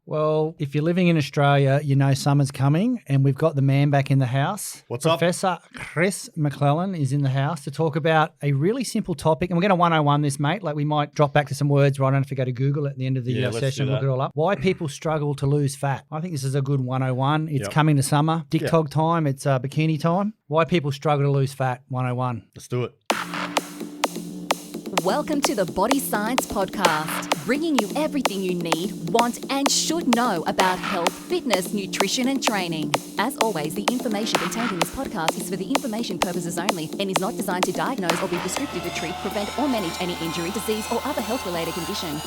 Well, if you're living in Australia, you know summer's coming and we've got the man back in the house. What's up? Professor Chris McLellan is in the house to talk about a really simple topic. And we're going to 101 this, mate. Like we might drop back to some words right on if we go to Google at the end of the session. Look it all up. Why people struggle to lose fat. I think this is a good 101. It's coming to summer. Dick-tog time. It's bikini time. Why people struggle to lose fat. 101. Let's do it. Welcome to the Body Science Podcast, bringing you everything you need, want, and should know about health, fitness, nutrition, and training. As always, the information contained in this podcast is for the information purposes only and is not designed to diagnose or be prescriptive to treat, prevent, or manage any injury, disease, or other health-related condition.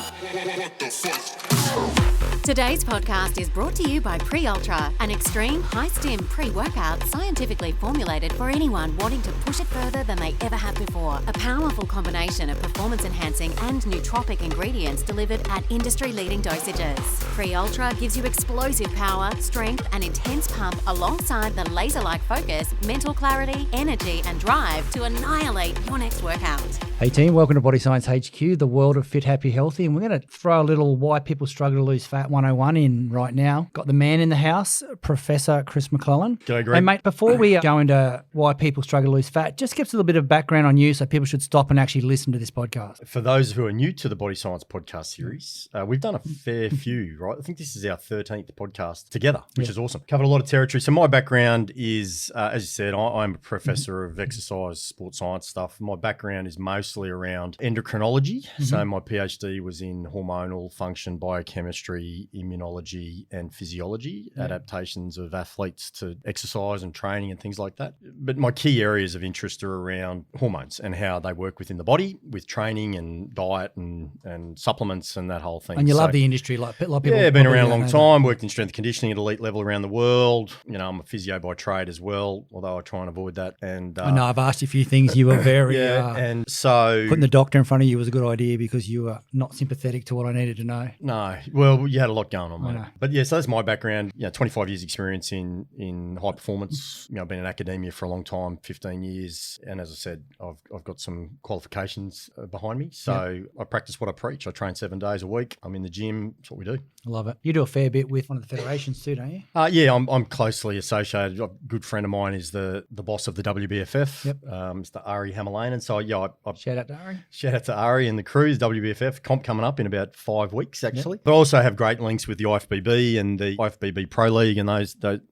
Today's podcast is brought to you by Pre-Ultra, an extreme, high-stim pre-workout scientifically formulated for anyone wanting to push it further than they ever have before. A powerful combination of performance-enhancing and nootropic ingredients delivered at industry-leading dosages. Pre-Ultra gives you explosive power, strength, and intense pump alongside the laser-like focus, mental clarity, energy, and drive to annihilate your next workout. Hey team, welcome to Body Science HQ, the world of fit, happy, healthy. And we're going to throw a little why people struggle to lose fat 101 in right now. Got the man in the house, Professor Chris McLellan. G'day, Greg. Hey mate, before we go into why people struggle to lose fat, just give us a little bit of background on you so people should stop and actually listen to this podcast. For those who are new to the Body Science podcast series, we've done a fair few, right? I think this is our 13th podcast together, which is awesome. Covered a lot of territory. So my background is, as you said, I'm a professor of exercise, sports science stuff. My background is mostly around endocrinology. So my PhD was in hormonal function, biochemistry, immunology, and physiology, adaptations of athletes to exercise and training and things like that. But my key areas of interest are around hormones and how they work within the body with training and diet and supplements and that whole thing. And you love the industry, like a lot of people. Yeah, been around a long time, worked in strength and conditioning at elite level around the world. You know, I'm a physio by trade as well, although I try and avoid that. And I know I've asked you a few things. You were very and so putting the doctor in front of you was a good idea because you were not sympathetic to what I needed to know. No, well, you had a lot going on, mate. But yeah, so that's my background. 25 years experience in high performance. I've been in academia for a long time, 15 years. And as I said, I've got some qualifications behind me. So I practice what I preach. I train 7 days a week. I'm in the gym. That's what we do. I love it. You do a fair bit with one of the federations too, don't you? Yeah, I'm closely associated. A good friend of mine is the boss of the WBFF, Mr. Ari Hamalainen. So yeah, I shout out to Ari. Shout out to Ari and the crew. WBFF comp coming up in about 5 weeks actually. But I also have great links with the IFBB and the IFBB Pro League and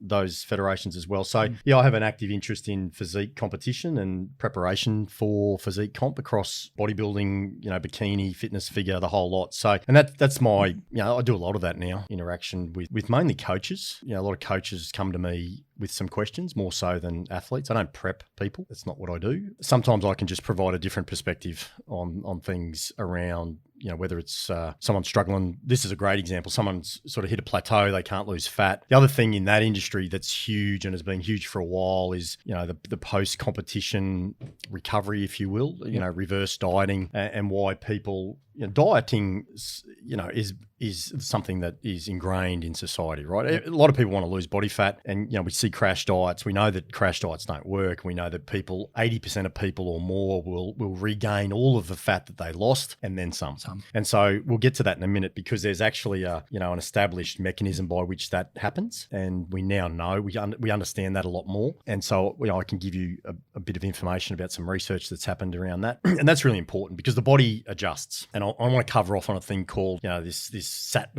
those federations as well. So yeah, I have an active interest in physique competition and preparation for physique comp across bodybuilding, bikini, fitness, figure, the whole lot. So, and that's my, I do a lot of that now, interaction with mainly coaches. A lot of coaches come to me with some questions, more so than athletes. I don't prep people. That's not what I do. Sometimes I can just provide a different perspective on things around, whether it's someone struggling. This is a great example. Someone's sort of hit a plateau. They can't lose fat. The other thing in that industry that's huge and has been huge for a while is, the post-competition recovery, if you will, reverse dieting and why people, dieting, is something that is ingrained in society, right? A lot of people want to lose body fat and, we see crash diets. We know that crash diets don't work. We know that 80% of people or more will regain all of the fat that they lost and then some. And so we'll get to that in a minute because there's actually an established mechanism by which that happens. And we now know, we understand that a lot more. And so, I can give you a bit of information about some research that's happened around that. And that's really important because the body adjusts. And I want to cover off on a thing called, this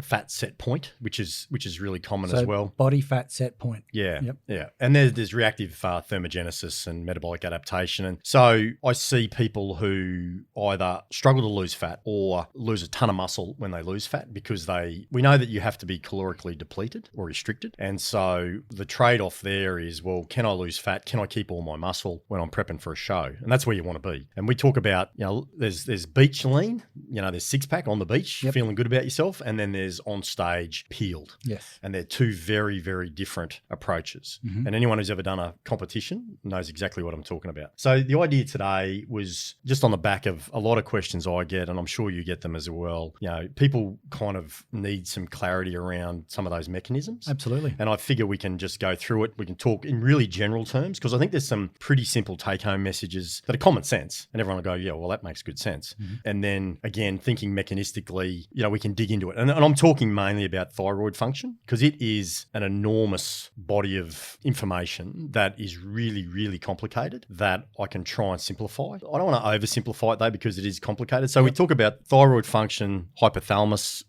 fat set point, which is really common as well. Body fat set point. Yeah. Yep. Yeah. And there's reactive thermogenesis and metabolic adaptation. And so I see people who either struggle to lose fat or lose a ton of muscle when they lose fat because we know that you have to be calorically depleted or restricted. And so the trade-off there is, well, can I lose fat? Can I keep all my muscle when I'm prepping for a show? And that's where you want to be. And we talk about, there's beach lean, there's six-pack on the beach, feeling good about yourself. And then there's on stage peeled. Yes. And they're two very, very different approaches. And anyone who's ever done a competition knows exactly what I'm talking about. So the idea today was just on the back of a lot of questions I get, and I'm sure you get them as well. People kind of need some clarity around some of those mechanisms. Absolutely. And I figure we can just go through it. We can talk in really general terms because I think there's some pretty simple take-home messages that are common sense. And everyone will go, yeah, well, that makes good sense. And then again, and thinking mechanistically, we can dig into it. And I'm talking mainly about thyroid function, because it is an enormous body of information that is really, really complicated that I can try and simplify. I don't want to oversimplify it though, because it is complicated. So we talk about thyroid function, hypothalamus,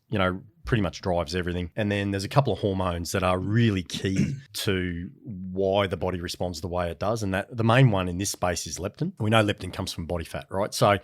pretty much drives everything. And then there's a couple of hormones that are really key to why the body responds the way it does. And that the main one in this space is leptin. We know leptin comes from body fat, right? So,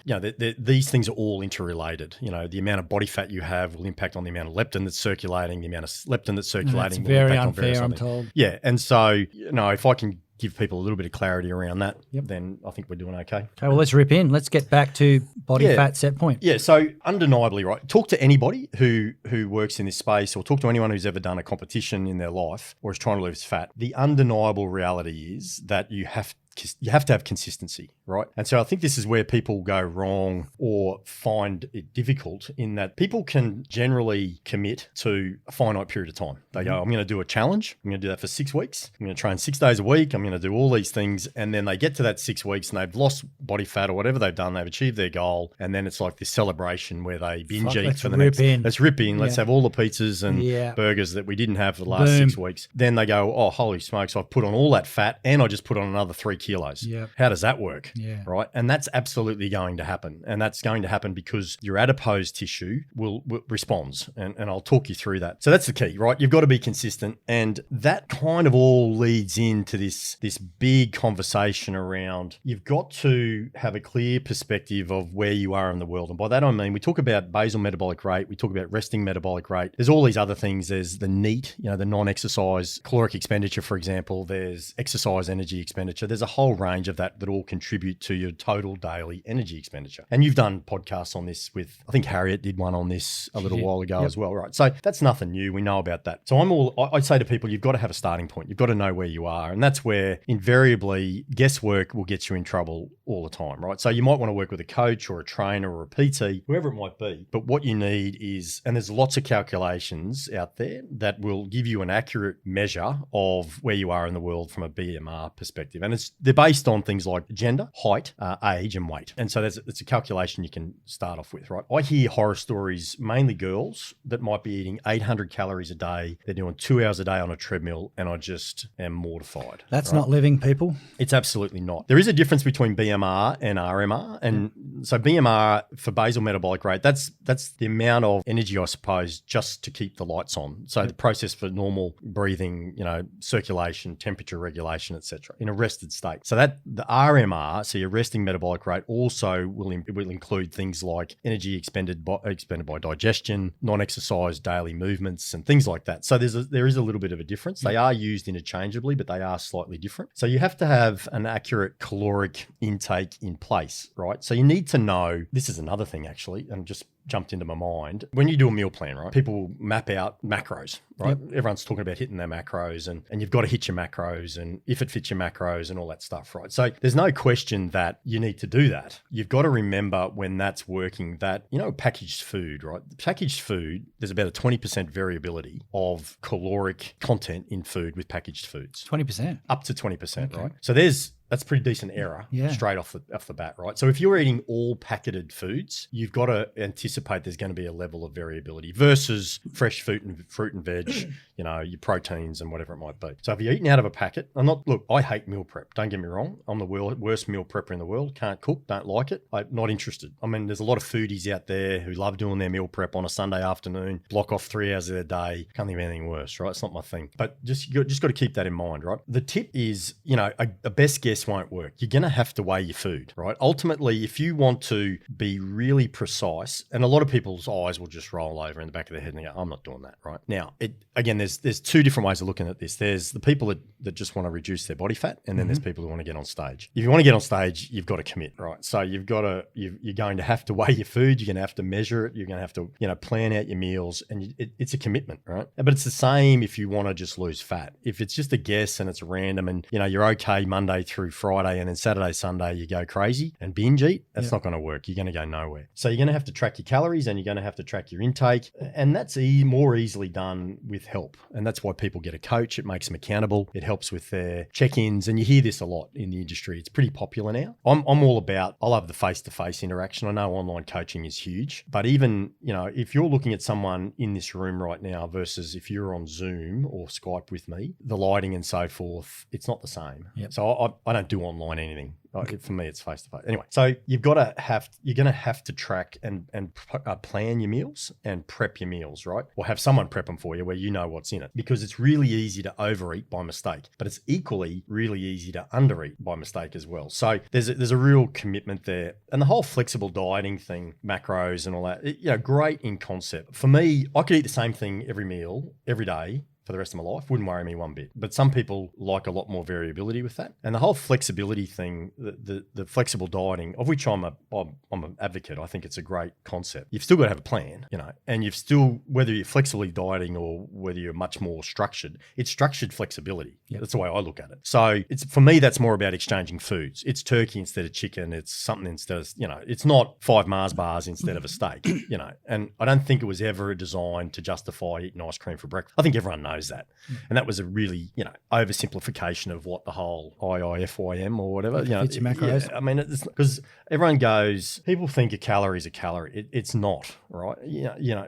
these things are all interrelated. The amount of body fat you have will impact on the amount of leptin that's circulating, the amount of leptin that's circulating. It's very unfair, I'm told. Yeah. And so, if I can give people a little bit of clarity around that, then I think we're doing okay. Okay, well, let's rip in. Let's get back to body fat set point. Yeah, so undeniably, right, talk to anybody who works in this space, or talk to anyone who's ever done a competition in their life or is trying to lose fat. The undeniable reality is that you have to have consistency, right? And so I think this is where people go wrong or find it difficult, in that people can generally commit to a finite period of time. They go, I'm going to do a challenge. I'm going to do that for 6 weeks. I'm going to train 6 days a week. I'm going to do all these things. And then they get to that 6 weeks and they've lost body fat or whatever they've done. They've achieved their goal. And then it's like this celebration where they binge eat for the next. Let's rip in. Let's have all the pizzas and burgers that we didn't have for the last 6 weeks. Then they go, oh, holy smokes, I've put on all that fat and I just put on another 3 kilos. Yeah. How does that work? Yeah. Right. And that's absolutely going to happen. And that's going to happen because your adipose tissue will responds. And I'll talk you through that. So that's the key, right? You've got to be consistent. And that kind of all leads into this big conversation around, you've got to have a clear perspective of where you are in the world. And by that, I mean, we talk about basal metabolic rate. We talk about resting metabolic rate. There's all these other things. There's the NEAT, the non-exercise caloric expenditure, for example. There's exercise energy expenditure. There's a whole range of that all contribute to your total daily energy expenditure. And you've done podcasts on this with, I think Harriet did one on this a little while ago as well, right? So that's nothing new. We know about that. So I say to people, you've got to have a starting point. You've got to know where you are. And that's where invariably guesswork will get you in trouble all the time, right? So you might want to work with a coach or a trainer or a PT, whoever it might be. But what you need is, and there's lots of calculations out there that will give you an accurate measure of where you are in the world from a BMR perspective. And they're based on things like gender, height, age, and weight. And so it's a calculation you can start off with, right? I hear horror stories, mainly girls, that might be eating 800 calories a day. They're doing 2 hours a day on a treadmill, and I just am mortified. That's not living, people. It's absolutely not. There is a difference between BMR and RMR. And so BMR for basal metabolic rate, that's the amount of energy, I suppose, just to keep the lights on. So the process for normal breathing, circulation, temperature regulation, etc., in a rested state. So that the RMR, so your resting metabolic rate, also will include things like energy expended by digestion, non-exercise daily movements, and things like that. So there is a little bit of a difference. They are used interchangeably, but they are slightly different. So you have to have an accurate caloric intake in place, right? So you need to know, this is another thing actually, and just jumped into my mind. When you do a meal plan, right, people map out macros, right? Yep. Everyone's talking about hitting their macros, and you've got to hit your macros, and if it fits your macros and all that stuff, right? So there's no question that you need to do that. You've got to remember when that's working that, packaged food, right? Packaged food, there's about a 20% variability of caloric content in food with packaged foods. 20%? Up to 20%, okay. Right? So that's pretty decent error straight off the bat, right? So if you're eating all packeted foods, you've got to anticipate there's going to be a level of variability versus fresh fruit and veg, your proteins and whatever it might be. So if you're eating out of a packet, I hate meal prep. Don't get me wrong. I'm the worst meal prepper in the world. Can't cook, don't like it. I'm not interested. I mean, there's a lot of foodies out there who love doing their meal prep on a Sunday afternoon, block off 3 hours of their day. Can't think of anything worse, right? It's not my thing. But you just got to keep that in mind, right? The tip is, a best guess won't work. You're going to have to weigh your food, right? Ultimately, if you want to be really precise, and a lot of people's eyes will just roll over in the back of their head and they go, I'm not doing that, right? Now, there's two different ways of looking at this. There's the people that just want to reduce their body fat, and then there's people who want to get on stage. If you want to get on stage, you've got to commit, right? So you're going to have to weigh your food. You're going to have to measure it. You're going to have to, plan out your meals, and it's a commitment, right? But it's the same if you want to just lose fat. If it's just a guess and it's random and, you're okay Monday through through Friday and then Saturday, Sunday, you go crazy and binge eat, that's not going to work. You're going to go nowhere. So you're going to have to track your calories and you're going to have to track your intake. And that's more easily done with help. And that's why people get a coach. It makes them accountable. It helps with their check-ins. And you hear this a lot in the industry. It's pretty popular now. I'm all about, I love the face-to-face interaction. I know online coaching is huge, but even, if you're looking at someone in this room right now versus if you're on Zoom or Skype with me, the lighting and so forth, it's not the same. Yep. So I don't do online anything. For me, it's face to face. Anyway, so you're going to have to track and plan your meals and prep your meals, right? Or have someone prep them for you where you know what's in it, because it's really easy to overeat by mistake, but it's equally really easy to undereat by mistake as well. So there's a real commitment there, and the whole flexible dieting thing, macros and all that, great in concept. For me, I could eat the same thing every meal, every day, for the rest of my life. Wouldn't worry me one bit. But some people like a lot more variability with that. And the whole flexibility thing, the flexible dieting, of which I'm an advocate, I think it's a great concept. You've still got to have a plan, and you've still, whether you're flexibly dieting or whether you're much more structured, it's structured flexibility. Yep. That's the way I look at it. So for me, that's more about exchanging foods. It's turkey instead of chicken. It's something instead of, it's not 5 Mars bars instead of a steak, and I don't think it was ever designed to justify eating ice cream for breakfast. I think everyone knows that. And that was a really, oversimplification of what the whole IIFYM or whatever, it's macros. I mean, it's because everyone goes, people think a calorie is a calorie. It's not, right?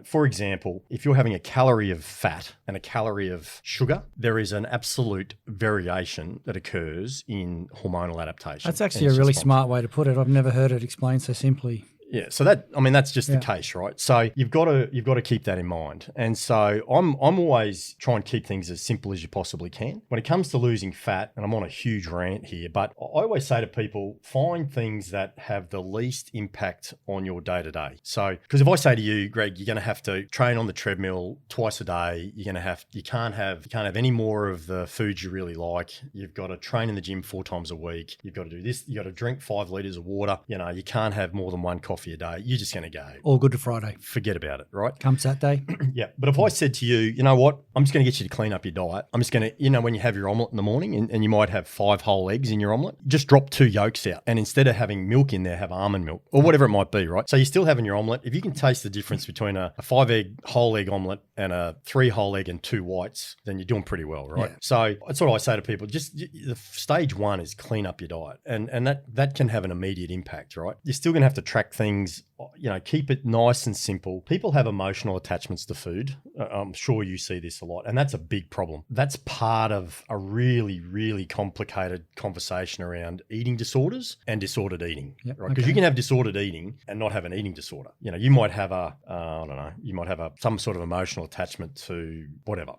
For example, if you're having a calorie of fat and a calorie of sugar, there is an absolute variation that occurs in hormonal adaptation. That's actually a really smart way to put it. I've never heard it explained so simply. Yeah, so that's just the case, right? So you've got to keep that in mind. And so I'm always trying to keep things as simple as you possibly can. When it comes to losing fat, and I'm on a huge rant here, but I always say to people, find things that have the least impact on your day-to-day. So, because if I say to you, Greg, you're going to have to train on the treadmill twice a day, you can't have any more of the foods you really like. You've got to train in the gym 4 times a week. You've got to do this. You've got to drink 5 liters of water. You can't have more than 1 coffee a day. You're just going to go all good to Friday. Forget about it, right? Come Saturday. Yeah. But if I said to you, you know what, I'm just going to get you to clean up your diet. I'm just going to, when you have your omelette in the morning and you might have 5 whole eggs in your omelette, just drop 2 yolks out. And instead of having milk in there, have almond milk or whatever it might be, right? So you're still having your omelette. If you can taste the difference between a 5 whole egg omelette and a 3 whole egg and 2 whites, then you're doing pretty well, right? Yeah. So that's what I say to people. Just the stage 1 is clean up your diet. And that can have an immediate impact, right? You're still going to have to track things, keep it nice and simple. People have emotional attachments to food. I'm sure you see this a lot, and that's a big problem. That's part of a really, really complicated conversation around eating disorders and disordered eating, right? Because you can have disordered eating and not have an eating disorder. You might have some sort of emotional attachment to whatever,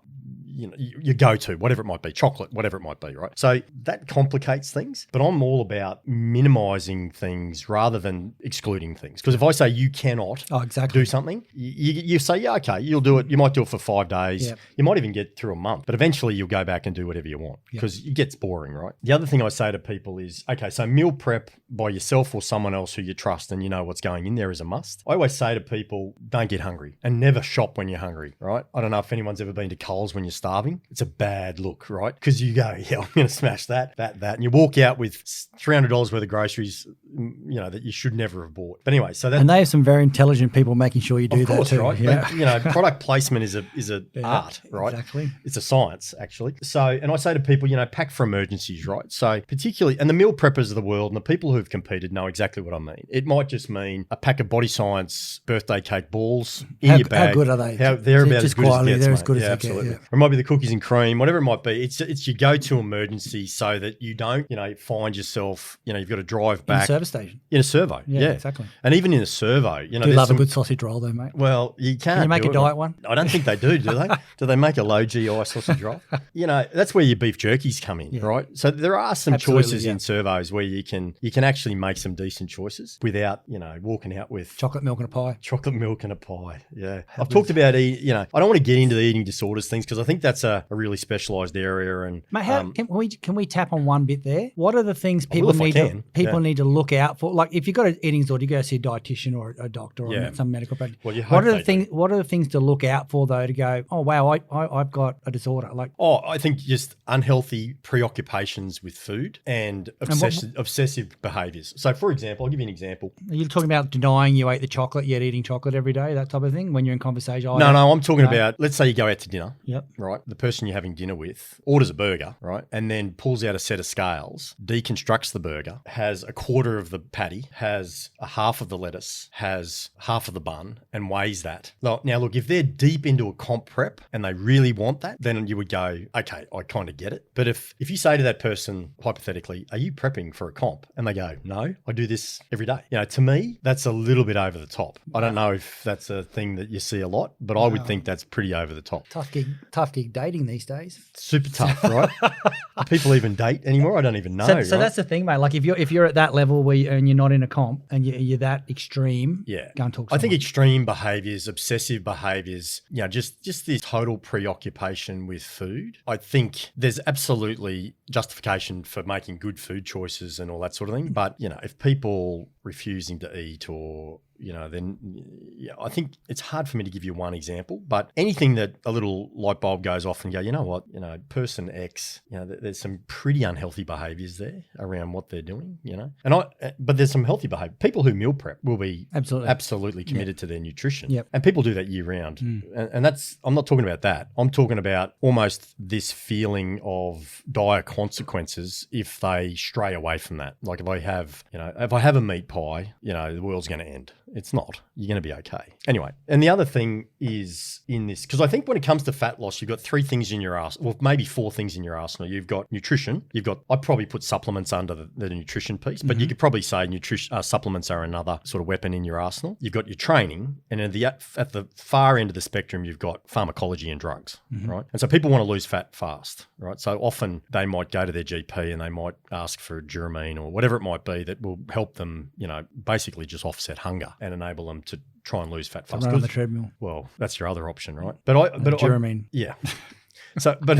your go-to, whatever it might be, chocolate, whatever it might be, right? So that complicates things, but I'm all about minimizing things rather than excluding things. Because if I say you cannot do something, you say, yeah, okay, you'll do it. You might do it for 5 days. Yep. You might even get through a month, but eventually you'll go back and do whatever you want because it gets boring, right? The other thing I say to people is, okay, so meal prep by yourself or someone else who you trust and you know what's going in there is a must. I always say to people, don't get hungry and never shop when you're hungry, right? I don't know if anyone's ever been to Coles when you're starving. It's a bad look, right? Because you go, yeah, I'm going to smash that. And you walk out with $300 worth of groceries, that you should never have bought. But anyway, so that... And they have some very intelligent people making sure you do that too. Right? Yeah. But, product placement is a art, right? Exactly. It's a science, actually. So, and I say to people, pack for emergencies, right? So particularly, and the meal preppers of the world and the people who've competed know exactly what I mean. It might just mean a pack of Body Science birthday cake balls in your bag. How good are they? They're about as good as it gets, they're as good as they absolutely. Get, Or it might be the cookies and cream, whatever it might be. It's your go-to emergency so that you don't, find yourself, you've got to drive back. In a service station. In a servo, yeah. Exactly. And even in a servo, do you love a good sausage roll though, mate? Well, you can't. Can you make a diet one? I don't think they do they? Do they make a low GI sausage roll? That's where your beef jerkies come in, right? So there are some choices in servos where you can actually make some decent choices without, walking out with chocolate milk and a pie. Chocolate milk and a pie, yeah. I've talked about I don't want to get into the eating disorders things because I think that's a really specialised area. And mate, can we tap on one bit there? What are the things people need to look out for? Like if you've got an eating disorder, you go go see a dietitian or a doctor or some medical practice. Well, you hope what are the things to look out for though to go, oh wow, I've got a disorder? Like, I think just unhealthy preoccupations with food and obsessive behaviours. So, for example, I'll give you an example. Are you talking about denying you ate the chocolate yet eating chocolate every day, that type of thing, when you're in conversation? No, I'm talking about, let's say you go out to dinner, yep, right? The person you're having dinner with orders a burger, right? And then pulls out a set of scales, deconstructs the burger, has a quarter of the patty, has a half of the lettuce, has half of the bun, and weighs that. Now, look, if they're deep into a comp prep and they really want that, then you would go, okay, I kind of get it. But if you say to that person, hypothetically, are you prepping for a comp? And they go, no, I do this every day. To me, that's a little bit over the top. I don't know if that's a thing that you see a lot, but I would think that's pretty over the top. Tough gig dating these days. Super tough, right? Do people even date anymore? I don't even know. So that's the thing, mate. Like if you're at that level and you're not in a comp and you're that extreme, go and talk to someone. I think extreme behaviours, obsessive behaviours, just this total preoccupation with food. I think there's absolutely justification for making good food choices and all that sort of thing. But, if people refusing to eat or then I think it's hard for me to give you one example, but anything that a little light bulb goes off and go, you know what, person X, there's some pretty unhealthy behaviours there around what they're doing, but there's some healthy behaviour. People who meal prep will be absolutely committed to their nutrition, and people do that year round, and that's, I'm not talking about that. I'm talking about almost this feeling of dire consequences if they stray away from that. Like if I have a meat pie, the world's going to end. It's not. You're going to be okay. Anyway, and the other thing is in this, because I think when it comes to fat loss, you've got three things in your arsenal, well, maybe four things in your arsenal. You've got nutrition. I'd probably put supplements under the nutrition piece, but you could probably say supplements are another sort of weapon in your arsenal. You've got your training, and at the far end of the spectrum, you've got pharmacology and drugs, right? And so people want to lose fat fast, right? So often they might go to their GP and they might ask for Duramine or whatever it might be that will help them, basically just offset hunger and enable them to try and lose fat fast. Run on the treadmill. Well, that's your other option, right? Duramine. Yeah. So, but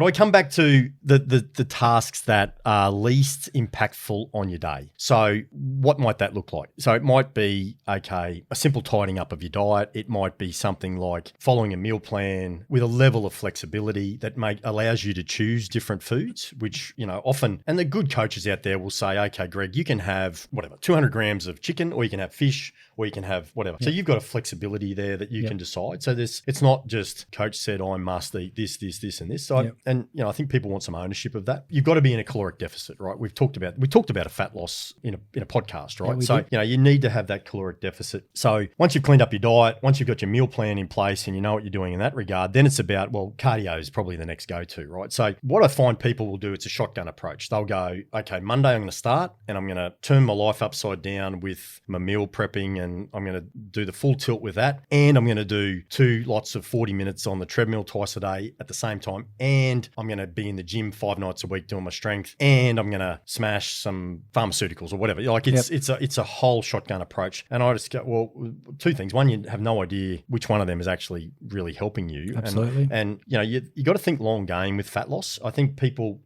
I come back to the tasks that are least impactful on your day. So what might that look like? So it might be, a simple tidying up of your diet. It might be something like following a meal plan with a level of flexibility that allows you to choose different foods, which, often, and the good coaches out there will say, okay, Greg, you can have 200 grams of chicken, or you can have fish, or you can have whatever. So you've got a flexibility there that you can decide. So it's not just coach said, I must eat this, and this. So and I think people want some ownership of that. You've got to be in a caloric deficit, right? We talked about a fat loss in a podcast, right? So you need to have that caloric deficit. So once you've cleaned up your diet, once you've got your meal plan in place and you know what you're doing in that regard, then it's about, cardio is probably the next go-to, right? So what I find people will do, it's a shotgun approach. They'll go, okay, Monday I'm going to start and I'm going to turn my life upside down with my meal prepping, and I'm going to do the full tilt with that, and I'm going to do 2 lots of 40 minutes on the treadmill twice a day at the same time, and I'm going to be in the gym 5 nights a week doing my strength, and I'm going to smash some pharmaceuticals or whatever. Like it's a whole shotgun approach. And I just go, 2 things. One, you have no idea which one of them is actually really helping you. Absolutely. And you got to think long game with fat loss. I think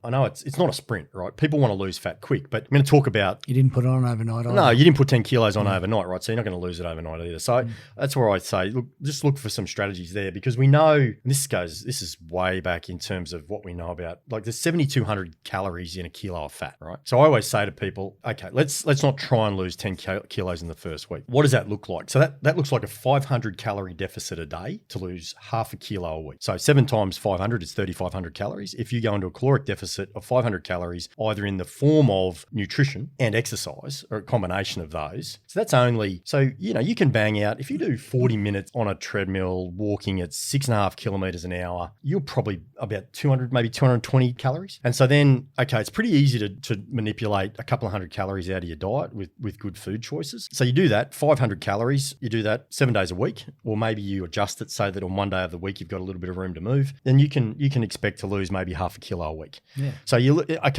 I know it's not a sprint, right? People want to lose fat quick, but I'm going to talk about. You didn't put it on overnight. No, you didn't put 10 kilos on overnight, right? So you're not going to lose it overnight either. So that's where I say, look for some strategies there, because we know, and this is way back in terms of what we know about, like there's 7,200 calories in a kilo of fat, right? So I always say to people, okay, let's not try and lose 10 kilos in the first week. What does that look like? So that looks like a 500 calorie deficit a day to lose half a kilo a week. So 7 times 500 is 3,500 calories. If you go into a caloric deficit of 500 calories, either in the form of nutrition and exercise or a combination of those, so that's only, you can bang out, if you do 40 minutes on a treadmill, walking at 6.5 kilometers an hour, you're probably about 200, maybe 220 calories. And so then, okay, it's pretty easy to manipulate a couple of hundred calories out of your diet with good food choices. So you do that, 500 calories, you do that 7 days a week, or maybe you adjust it so that on one day of the week, you've got a little bit of room to move. Then you can expect to lose maybe half a kilo a week. Yeah. So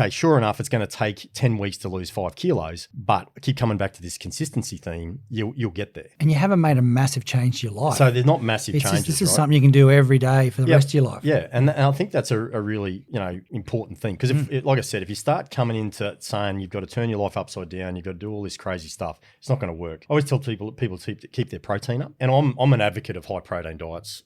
sure enough, it's going to take 10 weeks to lose 5 kilos, but I keep coming back to this consistency theme, you'll get there. And you haven't made a massive change to your life. So they're not massive changes. This is something you can do every day for the rest of your life. Yeah, and I think that's that's a really, important thing. Because like I said, if you start coming into saying you've got to turn your life upside down, you've got to do all this crazy stuff, it's not going to work. I always tell people to keep their protein up. And I'm an advocate of high protein diets.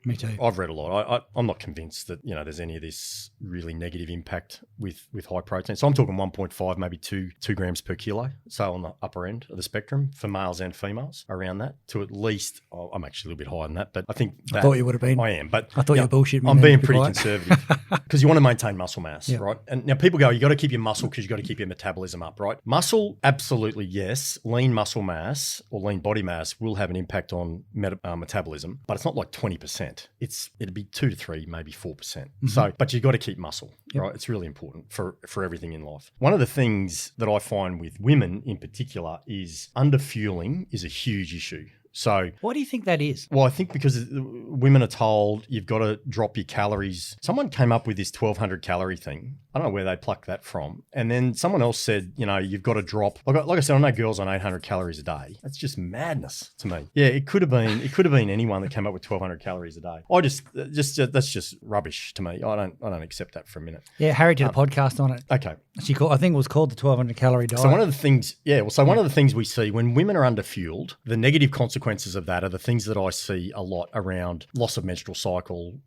Me too. I've read a lot. I'm not convinced that, there's any of this really negative impact with high protein. So I'm talking 1.5, maybe 2 grams per kilo. So on the upper end of the spectrum for males and females, around that, to at least, I'm actually a little bit higher than that, but I think that, I thought you would have been. I am, but I thought you were bullshitting. I'm being pretty conservative because you want to maintain muscle mass, Yeah. right? And now people go, you got to keep your muscle because you got to keep your metabolism up, right? Muscle, absolutely yes. Lean muscle mass or lean body mass will have an impact on metabolism, but it's not like 20%. It'd be 2 to 3, maybe 4%. So, but you got to keep muscle, right? It's really important for everything in life. One of the things that I find with women in particular is underfueling is a huge issue. So, why do you think that is? Well, I think because women are told you've got to drop your calories. Someone came up with this 1,200 calorie thing. I don't know where they plucked that from. And then someone else said, you've got to drop. Like I said, I know girls on 800 calories a day. That's just madness to me. Yeah, it could have been anyone that came up with 1,200 calories a day. That's just rubbish to me. I don't accept that for a minute. Yeah, Harry did a podcast on it. Okay. I think it was called the 1,200 calorie diet. So one of the things, one of the things we see when women are underfueled, the negative consequences of that are the things that I see a lot around loss of menstrual cycle,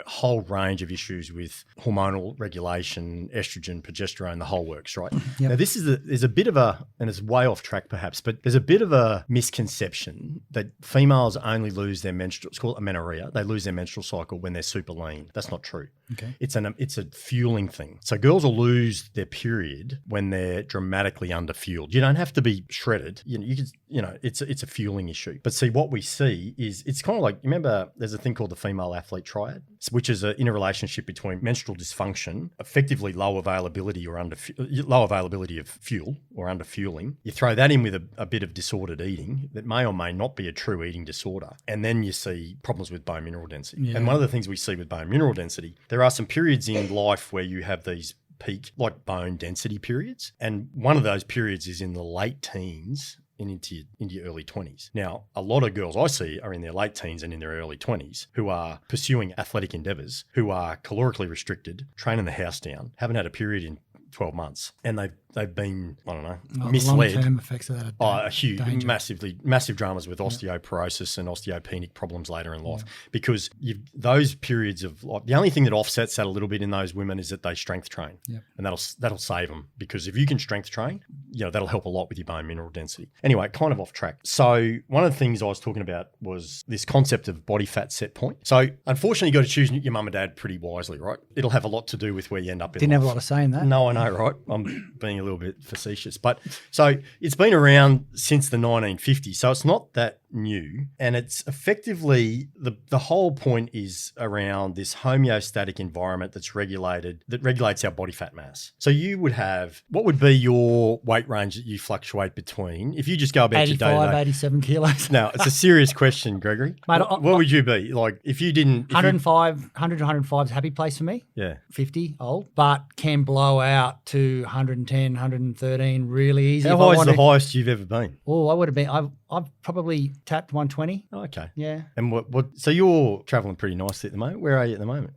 whole range of issues with hormonal regulation, estrogen, progesterone, the whole works, right? Yep. Now, there's a bit of and it's way off track perhaps, but there's a bit of a misconception that females only lose their it's called amenorrhea. They lose their menstrual cycle when they're super lean. That's not true. Okay. It's a fueling thing. So girls will lose their period when they're dramatically underfueled. You don't have to be shredded. It's a fueling issue. But see, what we see is it's kind of like, remember, there's a thing called the female athlete triad, which is an interrelationship between menstrual dysfunction, effectively low availability of fuel or underfueling. You throw that in with a bit of disordered eating that may or may not be a true eating disorder, and then you see problems with bone mineral density. Yeah. And one of the things we see with bone mineral density, there are some periods in life where you have these peak, like bone density periods, and one of those periods is in the late teens and into your early 20s. Now, a lot of girls I see are in their late teens and in their early 20s who are pursuing athletic endeavors, who are calorically restricted, training the house down, haven't had a period in 12 months, and they've been, I don't know, misled. The long-term effects of that are huge, massive dramas with osteoporosis and osteopenic problems later in life, because those periods of life, the only thing that offsets that a little bit in those women is that they strength train, and that'll save them, because if you can strength train, that'll help a lot with your bone mineral density. Anyway, kind of off track. So one of the things I was talking about was this concept of body fat set point. So unfortunately, you got to choose your mum and dad pretty wisely, right? It'll have a lot to do with where you end up in Didn't life. have a lot of say in that. No, I know, right? I'm being a little bit facetious. But so it's been around since the 1950s. So it's not that new. And it's effectively, the whole point is around this homeostatic environment that regulates our body fat mass. So you would have, what would be your weight range that you fluctuate between? If you just go about your day to day. 87 kilos. Now, it's a serious question, Gregory. Mate, what would you be? Like, if you didn't... 100 to 105 is a happy place for me. Yeah. 50, old. But can blow out to 110, 113 really easy. How high is the highest you've ever been? Oh, I would have been... I've probably tapped 120. Oh, okay. Yeah. And what? So you're traveling pretty nicely at the moment. Where are you at the moment?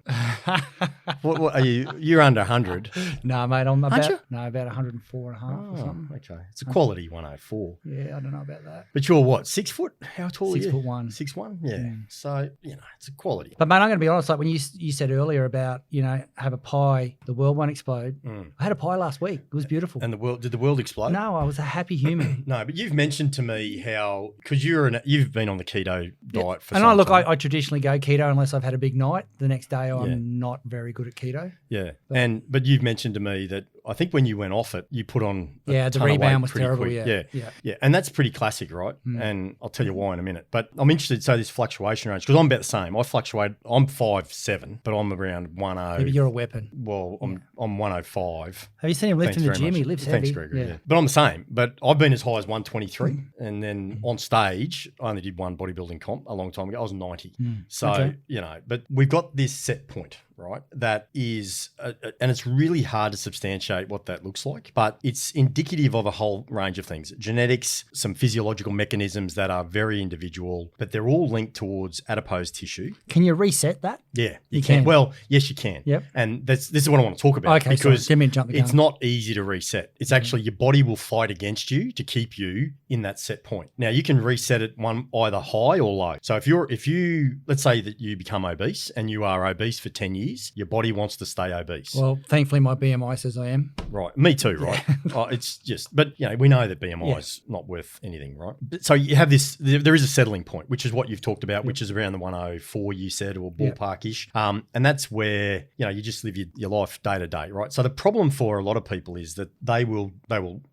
What are you? You're under 100. No, mate. I'm about... you? No, about 104 and a half or something. Okay. It's a quality 104. Yeah, I don't know about that. But you're what, 6 foot? How tall are you? 6'1". 6'1"? Yeah. So, it's a quality. But, mate, I'm going to be honest. Like when you said earlier about, have a pie, the world won't explode. I had a pie last week. It was beautiful. And did the world explode? No, I was a happy human. No, but you've mentioned to me how, because you've been on the keto diet for and some time. I traditionally go keto unless I've had a big night. The next day I'm not very good at keto. Yeah. But you've mentioned to me that I think when you went off it, you put on the rebound was terrible. Quick. Yeah. And that's pretty classic, right? And I'll tell you why in a minute. But I'm interested, so this fluctuation range, because I'm about the same. I fluctuate, I'm 5'7", but I'm around 10. Yeah, but you're a weapon. Well, I'm 105. Have you seen him lift in the gym? He lifts heavy. Thanks, Gregory. Yeah. But I'm the same. But I've been as high as 123. And then on stage, I only did one bodybuilding comp a long time ago. I was 90. So, but we've got this set point. right? That is, and it's really hard to substantiate what that looks like, but it's indicative of a whole range of things. Genetics, some physiological mechanisms that are very individual, but they're all linked towards adipose tissue. Can you reset that? Yeah, you can. Well, yes, you can. Yep. And this is what I want to talk about. Okay, because it's not easy to reset. It's actually your body will fight against you to keep you in that set point. Now, you can reset it either high or low. So if you let's say that you become obese and you are obese for 10 years, your body wants to stay obese. Well, thankfully my BMI says I am. Right. Me too, right? It's just, but we know that BMI is not worth anything, right? So you have this, there is a settling point, which is what you've talked about, which is around the 104 you said, or ballpark-ish. And that's where, you just live your life day to day, right? So the problem for a lot of people is that they will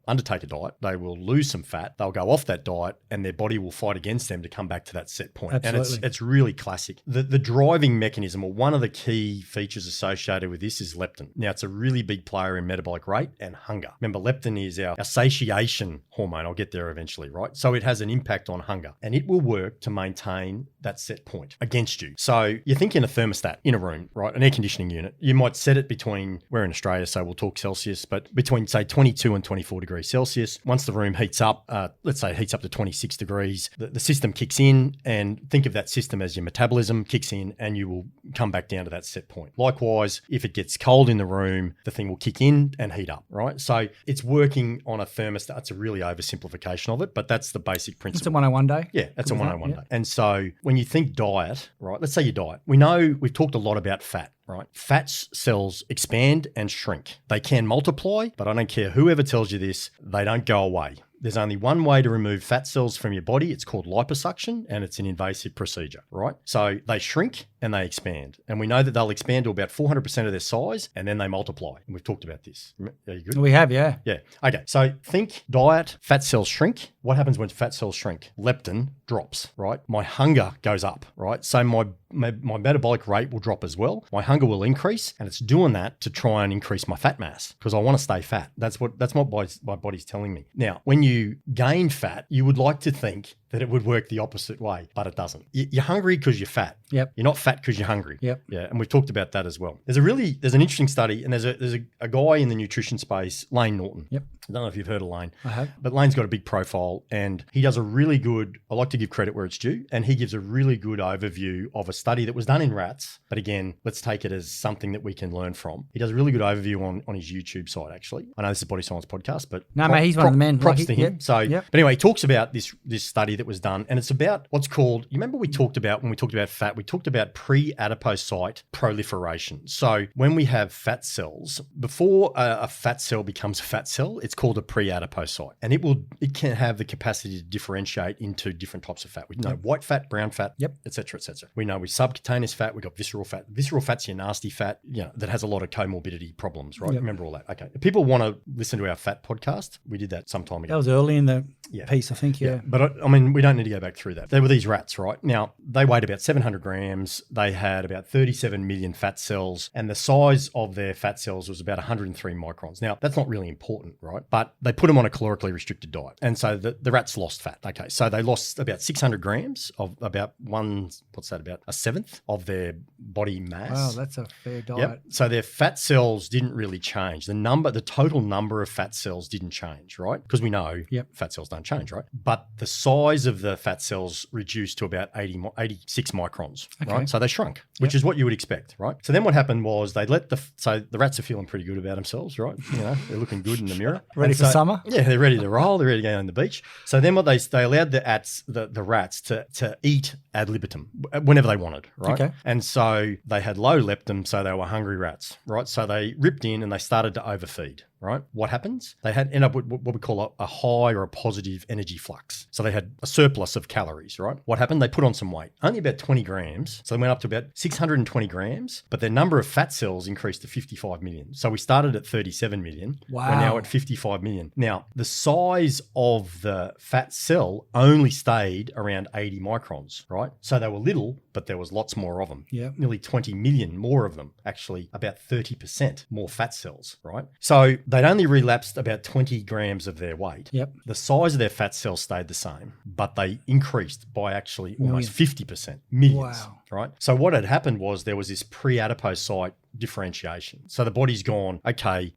undertake a diet, they will lose some fat, they'll go off that diet, and their body will fight against them to come back to that set point. Absolutely. And it's really classic. The driving mechanism, or one of the key features associated with this, is leptin. Now, it's a really big player in metabolic rate and hunger. Remember, leptin is our satiation hormone. I'll get there eventually, right? So it has an impact on hunger, and it will work to maintain that set point against you. So you're thinking a thermostat in a room, right? An air conditioning unit. You might set it between, we're in Australia, so we'll talk Celsius, but between, say, 22 and 24 degrees Celsius. Once the room heats up, let's say it heats up to 26 degrees, the system kicks in, and think of that system as your metabolism kicks in, and you will come back down to that set point. Likewise, if it gets cold in the room, the thing will kick in and heat up, right? So it's working on a thermostat. It's a really oversimplification of it, but that's the basic principle. It's a 101 day. Yeah, that's a 101 day. And so when you think diet, right, let's say you diet. We know we've talked a lot about fat. Right. Fat cells expand and shrink. They can multiply, but I don't care whoever tells you this, they don't go away. There's only one way to remove fat cells from your body. It's called liposuction, and it's an invasive procedure, right? So they shrink and they expand. And we know that they'll expand to about 400% of their size, and then they multiply. And we've talked about this. Are you good? We have, yeah. Yeah. Okay. So think diet, fat cells shrink. What happens when fat cells shrink? Leptin drops, right? My hunger goes up, right? So my metabolic rate will drop as well. My hunger will increase, and it's doing that to try and increase my fat mass because I want to stay fat. That's what my body's telling me. Now, when you gain fat, you would like to think that it would work the opposite way, but it doesn't. You're hungry because you're fat. Yep. You're not fat because you're hungry. Yep. Yeah, and we've talked about that as well. There's an interesting study, and there's a guy in the nutrition space, Lane Norton. Yep. I don't know if you've heard of Lane. I have. But Lane's got a big profile, and he does a really good, I like to give credit where it's due, and he gives a really good overview of a study that was done in rats. But again, let's take it as something that we can learn from. He does a really good overview on his YouTube site, actually. I know this is a body science podcast, but mate, he's one of the men. Props to him. But anyway, he talks about this study that was done, and it's about what's called, you remember when we talked about fat, we talked about pre-adipocyte proliferation. So when we have fat cells, before a fat cell becomes a fat cell, it's called a pre-adipocyte, and it can have the capacity to differentiate into different types of fat. We know white fat, brown fat, et cetera, et cetera. We know with subcutaneous fat, we've got visceral fat. Visceral fat's your nasty fat, that has a lot of comorbidity problems, right? Yep. Remember all that. Okay. If people want to listen to our fat podcast, we did that some time ago. That was early in the piece, I think, But I mean, we don't need to go back through that. There were these rats, right? Now, they weighed about 700 grams. They had about 37 million fat cells, and the size of their fat cells was about 103 microns. Now, that's not really important, right? But they put them on a calorically restricted diet. And so the rats lost fat. Okay. So they lost about 600 grams of about about a seventh of their body mass. Wow, that's a fair diet. Yep. So their fat cells didn't really change. The total number of fat cells didn't change, right? Because we know fat cells don't change, right? But the size of the fat cells reduced to about 86 microns, right? So they shrunk, which is what you would expect, right? So then what happened was they let the rats are feeling pretty good about themselves, right? They're looking good in the mirror. Ready for summer? Yeah, they're ready to roll. They're ready to go on the beach. So then what they allowed the rats to eat ad libitum whenever they wanted, right? Okay. And so they had low leptin, so they were hungry rats, right? So they ripped in and they started to overfeed. Right? What happens? They end up with what we call a high or a positive energy flux. So they had a surplus of calories, right? What happened? They put on some weight, only about 20 grams. So they went up to about 620 grams, but their number of fat cells increased to 55 million. So we started at 37 million. Wow. We're now at 55 million. Now, the size of the fat cell only stayed around 80 microns, right? So they were little, but there was lots more of them. Yeah. Nearly 20 million more of them, actually about 30% more fat cells, right? So they'd only relapsed about 20 grams of their weight. Yep. The size of their fat cells stayed the same, but they increased by actually almost 50%, millions. Wow. Right? So what had happened was there was this pre-adipocyte differentiation. So the body's gone, okay,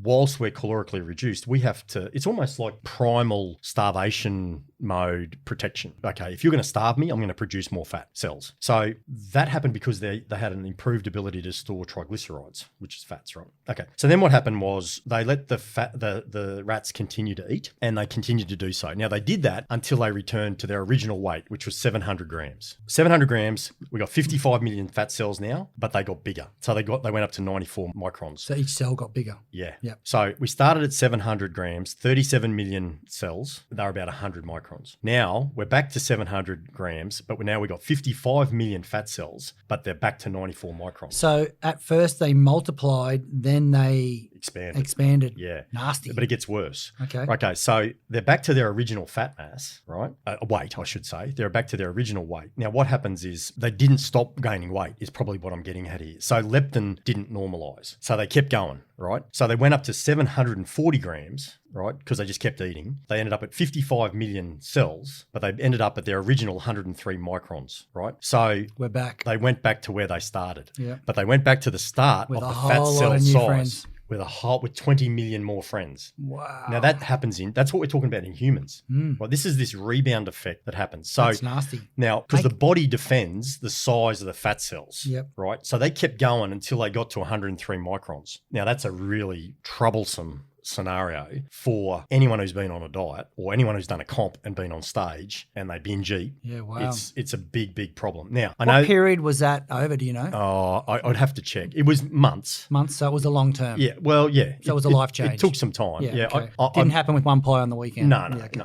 whilst we're calorically reduced, we have to, it's almost like primal starvation mode protection. Okay, if you're going to starve me, I'm going to produce more fat cells. So that happened because they had an improved ability to store triglycerides, which is fats, right? Okay. So then what happened was they let the rats continue to eat, and they continued to do so. Now they did that until they returned to their original weight, which was 700 grams. 700 grams, we got 55 million fat cells now, but they got bigger. So they went up to 94 microns. So each cell got bigger. Yeah. Yep. So we started at 700 grams, 37 million cells. They were about 100 microns. Now we're back to 700 grams, but now we got 55 million fat cells, but they're back to 94 microns. So at first they multiplied, then they expanded. Yeah. Nasty. But it gets worse. Okay. So they're back to their original fat mass, right? Weight, I should say. They're back to their original weight. Now what happens is they didn't stop gaining weight is probably what I'm getting at here. So leptin didn't normalize. So they kept going, right? So they went up to 740 grams, right? Because they just kept eating. They ended up at 55 million cells, but they ended up at their original 103 microns, right? So we're back. They went back to where they started. Yeah. But they went back to the start with of a the fat whole cell lot of new size. friends. With 20 million more friends. Wow. Now that happens that's what we're talking about in humans. Right? This is this rebound effect that happens. So that's nasty. Now, because the body defends the size of the fat cells, yep. right? So they kept going until they got to 103 microns. Now that's a really troublesome scenario for anyone who's been on a diet or anyone who's done a comp and been on stage and they binge eat. Yeah, wow. It's a big problem. Now, I know. What period was that over, do you know? Oh, I'd have to check. It was months. Months, so it was a long term. Yeah, well, yeah. So it was a life change. It took some time. Yeah. Okay. Didn't happen with one pie on the weekend. No.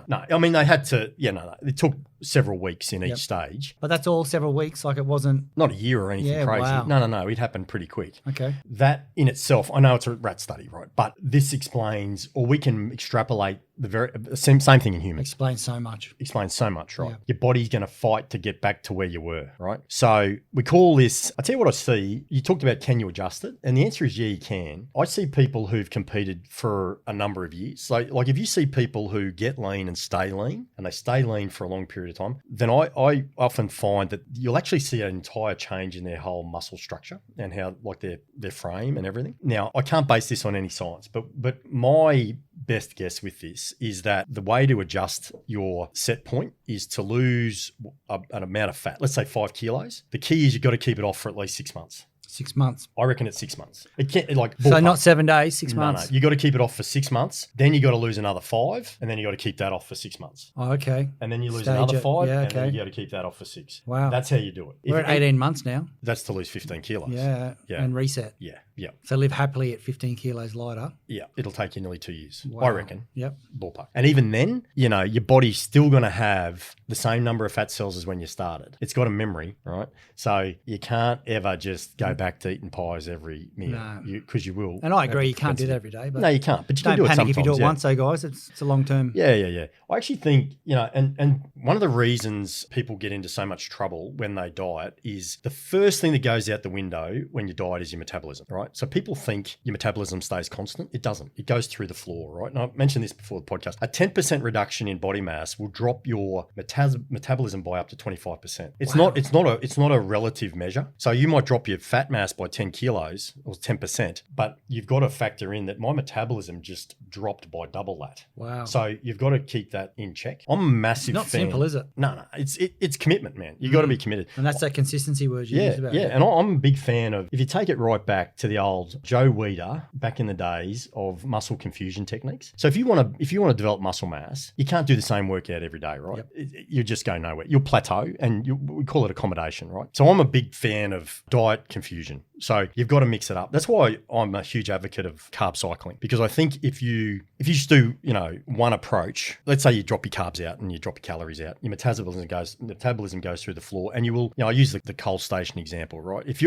I mean, they had to, it took several weeks in each stage. But that's all several weeks, like it wasn't... Not a year or anything crazy. Wow. No, it happened pretty quick. Okay. That in itself, I know it's a rat study, right? But this explains, or we can extrapolate the same thing in humans. Explains so much, right? Yeah. Your body's going to fight to get back to where you were, right? So we call this, I tell you what I see, you talked about can you adjust it? And the answer is yeah, you can. I see people who've competed for a number of years. So like if you see people who get lean and they stay lean for a long period of time, then I often find that you'll actually see an entire change in their whole muscle structure and how like their frame and everything. Now, I can't base this on any science, but my best guess with this is that the way to adjust your set point is to lose an amount of fat, let's say 5 kilos. The key is you've got to keep it off for at least 6 months. 6 months. I reckon it's 6 months. It can't so not 7 days, 6 months. No, you got to keep it off for 6 months. Then you got to lose another 5, and then you got to keep that off for 6 months. Oh, okay. And then you lose another 5, and then you got to keep that off for 6. Wow. That's how you do it. We're at 18 months now. That's to lose 15 kilos. Yeah. And reset. Yeah. So live happily at 15 kilos lighter. Yeah. It'll take you nearly 2 years, wow. I reckon. Yep. Ballpark. And even then, your body's still going to have the same number of fat cells as when you started. It's got a memory, right? So you can't ever just go back to eating pies every meal because you will. And I agree, you can't do that every day. But no, you can't. But you don't can do it panic sometimes. If you do it once, though, guys. It's a long term. Yeah. I actually think, and one of the reasons people get into so much trouble when they diet is the first thing that goes out the window when you diet is your metabolism, right? So people think your metabolism stays constant. It doesn't. It goes through the floor, right? And I mentioned this before the podcast. A 10% reduction in body mass will drop your metabolism by up to 25%. It's not a relative measure. So you might drop your fat mass by 10 kilos or 10%, but you've got to factor in that my metabolism just dropped by double that. Wow. So you've got to keep that in check. I'm a massive fan. Not simple, is it? No. It's commitment, man. You got to be committed. And that's that consistency word you used about. Yeah. And I'm a big fan of, if you take it right back to the old Joe Weider back in the days of muscle confusion techniques. So if you want to develop muscle mass, you can't do the same workout every day, right? Yep. You just go nowhere. You'll plateau, and we call it accommodation, right? So I'm a big fan of diet confusion. So you've got to mix it up. That's why I'm a huge advocate of carb cycling, because I think if you just do, one approach, let's say you drop your carbs out and you drop your calories out, your metabolism goes through the floor, and you will, I use the coal station example, right? If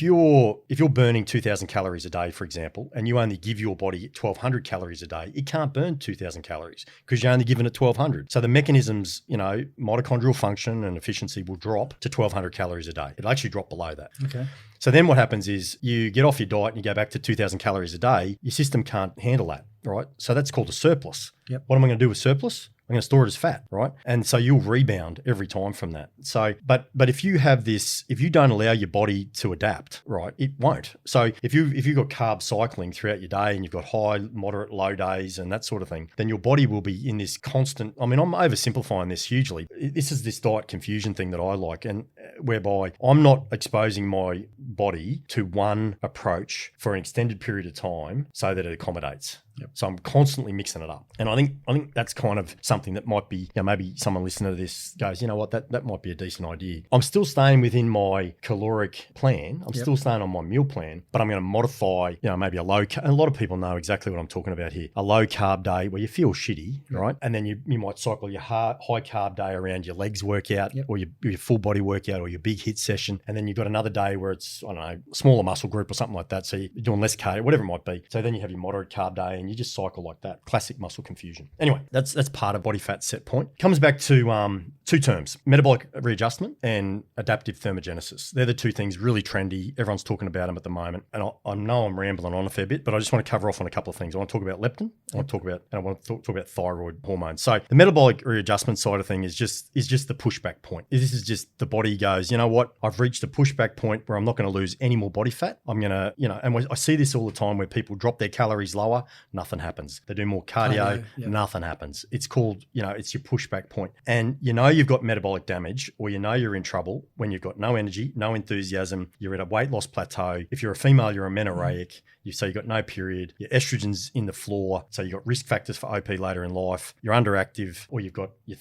you're burning 2,000 2,000 calories a day, for example, and you only give your body 1,200 calories a day, it can't burn 2,000 calories because you're only given it 1,200. So the mechanisms, mitochondrial function and efficiency will drop to 1,200 calories a day. It'll actually drop below that. Okay. So then what happens is you get off your diet and you go back to 2,000 calories a day. Your system can't handle that, right? So that's called a surplus. Yep. What am I going to do with surplus? I'm going to store it as fat, right? And so you'll rebound every time from that. So, but if you have this, if you don't allow your body to adapt, right, it won't. So if you've got carb cycling throughout your day and you've got high, moderate, low days and that sort of thing, then your body will be in this constant, I'm oversimplifying this hugely. This is this diet confusion thing that I like, and whereby I'm not exposing my body to one approach for an extended period of time so that it accommodates. Yep. So I'm constantly mixing it up. And I think that's kind of something that might be, maybe someone listening to this goes, you know what, that might be a decent idea. I'm still staying within my caloric plan. I'm still staying on my meal plan, but I'm going to modify, maybe a lot of people know exactly what I'm talking about here. A low carb day where you feel shitty, right? And then you might cycle your high carb day around your legs workout or your full body workout or your big hit session. And then you've got another day where it's, smaller muscle group or something like that. So you're doing less cardio, whatever it might be. So then you have your moderate carb day and you just cycle like that. Classic muscle confusion. Anyway, that's part of body fat set point. Comes back to two terms, metabolic readjustment and adaptive thermogenesis. They're the two things really trendy. Everyone's talking about them at the moment. And I know I'm rambling on a fair bit, but I just want to cover off on a couple of things. I want to talk about leptin. I want to talk about thyroid hormones. So the metabolic readjustment side of thing is just the pushback point. This is just the body goes, you know what? I've reached a pushback point where I'm not going to lose any more body fat. I'm going to, and I see this all the time where people drop their calories lower, nothing happens. They do more cardio, nothing happens. It's called, it's your pushback point. And you've got metabolic damage, or you're in trouble when you've got no energy, no enthusiasm, you're at a weight loss plateau. If you're a female, you're amenorrheic. So you've got no period, your estrogen's in the floor, so you've got risk factors for OP later in life, you're underactive, or you've got your